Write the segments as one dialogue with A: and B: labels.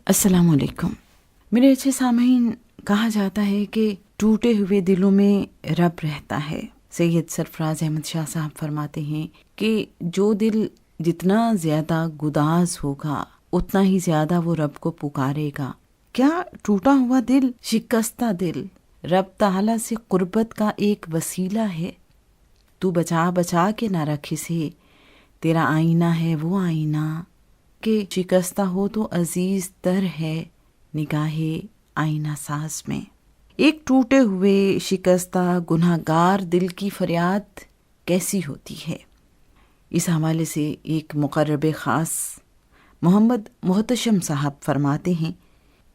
A: السلام علیکم میرے اچھے سامعین، کہا جاتا ہے کہ ٹوٹے ہوئے دلوں میں رب رہتا ہے۔ سید سرفراز احمد شاہ صاحب فرماتے ہیں کہ جو دل جتنا زیادہ گداز ہوگا اتنا ہی زیادہ وہ رب کو پکارے گا۔ کیا ٹوٹا ہوا دل، شکستہ دل رب تعالی سے قربت کا ایک وسیلہ ہے؟ تو بچا بچا کے نہ رکھ اسے، تیرا آئینہ ہے وہ آئینہ کہ شکستہ ہو تو عزیز تر ہے نگاہ آئینہ ساز میں۔ ایک ٹوٹے ہوئے شکستہ گناہ گار دل کی فریاد کیسی ہوتی ہے؟ اس حوالے سے ایک مقرب خاص محمد محتشم صاحب فرماتے ہیں،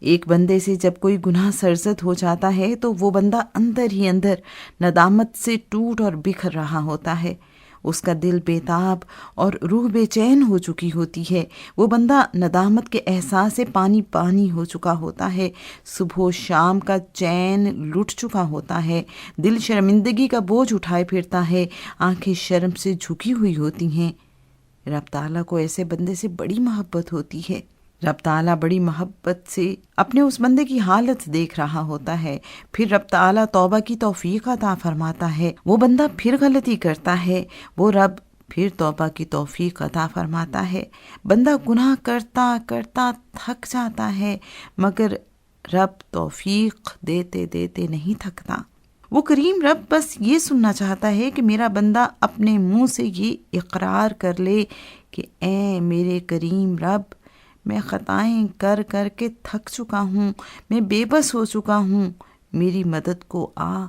A: ایک بندے سے جب کوئی گناہ سرزد ہو جاتا ہے تو وہ بندہ اندر ہی اندر ندامت سے ٹوٹ اور بکھر رہا ہوتا ہے، اس کا دل بےتاب اور روح بے چین ہو چکی ہوتی ہے، وہ بندہ ندامت کے احساس سے پانی پانی ہو چکا ہوتا ہے، صبح و شام کا چین لٹ چکا ہوتا ہے، دل شرمندگی کا بوجھ اٹھائے پھرتا ہے، آنکھیں شرم سے جھکی ہوئی ہوتی ہیں۔ رب تعالیٰ کو ایسے بندے سے بڑی محبت ہوتی ہے۔ رب تعالیٰ بڑی محبت سے اپنے اس بندے کی حالت دیکھ رہا ہوتا ہے، پھر رب تعالیٰ توبہ کی توفیق عطا فرماتا ہے، وہ بندہ پھر غلطی کرتا ہے، وہ رب پھر توبہ کی توفیق عطا فرماتا ہے، بندہ گناہ کرتا کرتا تھک جاتا ہے مگر رب توفیق دیتے دیتے نہیں تھکتا۔ وہ کریم رب بس یہ سننا چاہتا ہے کہ میرا بندہ اپنے منہ سے یہ اقرار کر لے کہ اے میرے کریم رب، میں خطائیں کر کر کے تھک چکا ہوں، میں بے بس ہو چکا ہوں، میری مدد کو آ۔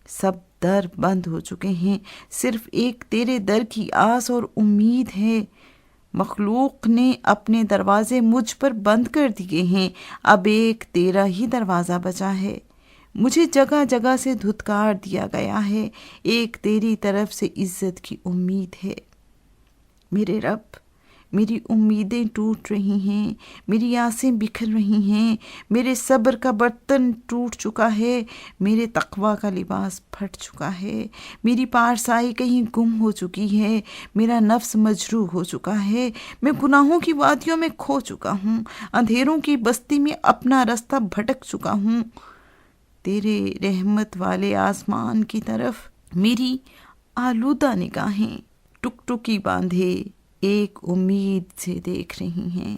A: سب در بند ہو چکے ہیں، صرف ایک تیرے در کی آس اور امید ہے، مخلوق نے اپنے دروازے مجھ پر بند کر دیے ہیں، اب ایک تیرا ہی دروازہ بچا ہے، مجھے جگہ جگہ سے دھتکار دیا گیا ہے، ایک تیری طرف سے عزت کی امید ہے۔ میرے رب، میری امیدیں ٹوٹ رہی ہیں، میری آسیں بکھر رہی ہیں، میرے صبر کا برتن ٹوٹ چکا ہے، میرے تقویٰ کا لباس پھٹ چکا ہے، میری پارسائی کہیں گم ہو چکی ہے، میرا نفس مجروح ہو چکا ہے، میں گناہوں کی وادیوں میں کھو چکا ہوں، اندھیروں کی بستی میں اپنا رستہ بھٹک چکا ہوں، تیرے رحمت والے آسمان کی طرف میری آلودہ نگاہیں ٹک باندھے ایک امید سے دیکھ رہی ہیں۔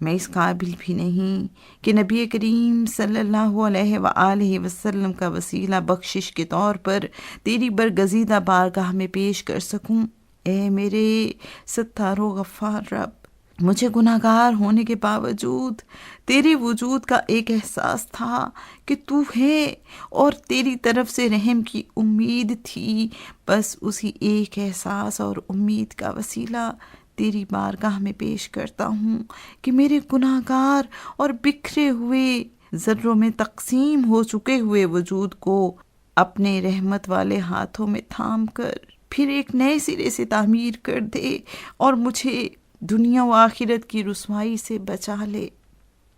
A: میں اس قابل بھی نہیں کہ نبی کریم صلی اللہ علیہ وآلہ وسلم کا وسیلہ بخشش کے طور پر تیری برگزیدہ بارگاہ میں پیش کر سکوں۔ اے میرے ستار و غفار رب، مجھے گناہ گار ہونے کے باوجود تیرے وجود کا ایک احساس تھا کہ تو ہے اور تیری طرف سے رحم کی امید تھی، بس اسی ایک احساس اور امید کا وسیلہ تیری بارگاہ میں پیش کرتا ہوں کہ میرے گناہ گار اور بکھرے ہوئے ذروں میں تقسیم ہو چکے ہوئے وجود کو اپنے رحمت والے ہاتھوں میں تھام کر پھر ایک نئے سرے سے تعمیر کر دے اور مجھے دنیا و آخرت کی رسوائی سے بچا لے۔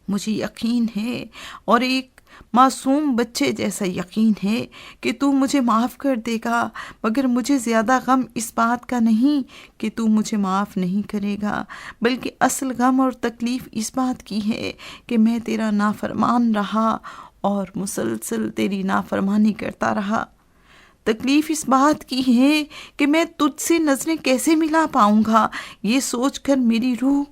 A: مجھے یقین ہے اور ایک معصوم بچے جیسا یقین ہے کہ تو مجھے معاف کر دے گا، مگر مجھے زیادہ غم اس بات کا نہیں کہ تو مجھے معاف نہیں کرے گا، بلکہ اصل غم اور تکلیف اس بات کی ہے کہ میں تیرا نافرمان رہا اور مسلسل تیری نافرمانی کرتا رہا۔ تکلیف اس بات کی ہے کہ میں تجھ سے نظریں کیسے ملا پاؤں گا، یہ سوچ کر میری روح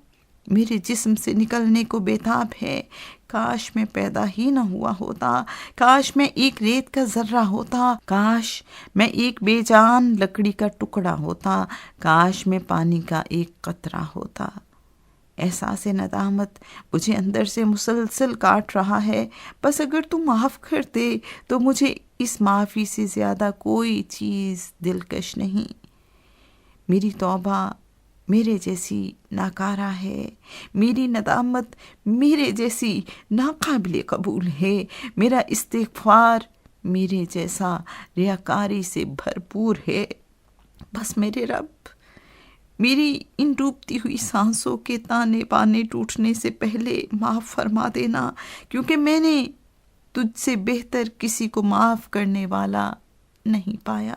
A: میرے جسم سے نکلنے کو بےتاب ہے۔ کاش میں پیدا ہی نہ ہوا ہوتا، کاش میں ایک ریت کا ذرہ ہوتا، کاش میں ایک بے جان لکڑی کا ٹکڑا ہوتا، کاش میں پانی کا ایک قطرہ ہوتا۔ احساس ندامت مجھے اندر سے مسلسل کاٹ رہا ہے، بس اگر تو معاف کر دے تو مجھے اس معافی سے زیادہ کوئی چیز دلکش نہیں۔ میری توبہ میرے جیسی ناکارہ ہے، میری ندامت میرے جیسی ناقابل قبول ہے، میرا استغفار میرے جیسا ریاکاری سے بھرپور ہے۔ بس میرے رب، میری ان ڈوبتی ہوئی سانسوں کے تانے بانے ٹوٹنے سے پہلے معاف فرما دینا، کیونکہ میں نے تجھ سے بہتر کسی کو معاف کرنے والا نہیں پایا۔